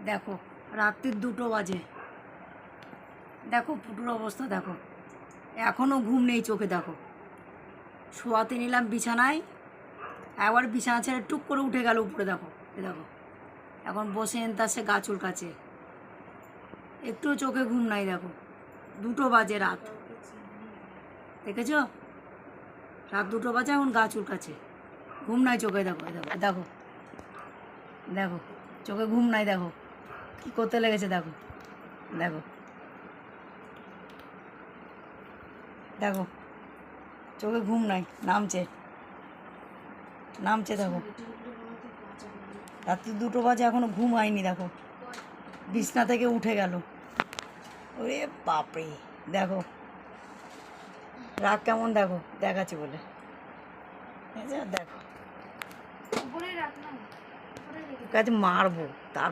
দেখো রাত্রির 2টো বাজে, দেখো ফুটুর অবস্থা দেখো, এখনও ঘুম নেই চোখে। দেখো শোয়াতে নিলাম বিছানায়, একবার বিছানা ছেড়ে টুক করে উঠে গেল উপরে। দেখো দেখো এখন বসে এনতাছে গা চুলকাচ্ছে, একটুও চোখে ঘুম নাই। দেখো 2টো বাজে রাত, দেখেছো? রাত 2টো বাজে, এখন গা চুলকাচ্ছে, ঘুম নাই চোখে। দেখো দেখো দেখো দেখো চোখে ঘুম নাই। দেখো কি করতে লেগেছে, দেখো দেখো দেখো চোখে ঘুম নাই, নামছে নামছে। দেখো রাত্রি 2টো বাজে, এখনো ঘুম হয়নি। দেখো বিছনা থেকে উঠে গেল। ওরে বাপরে, দেখো রাগ কেমন, দেখো দেখাচ্ছি বলে। দেখো কাছে মারবো তারপর।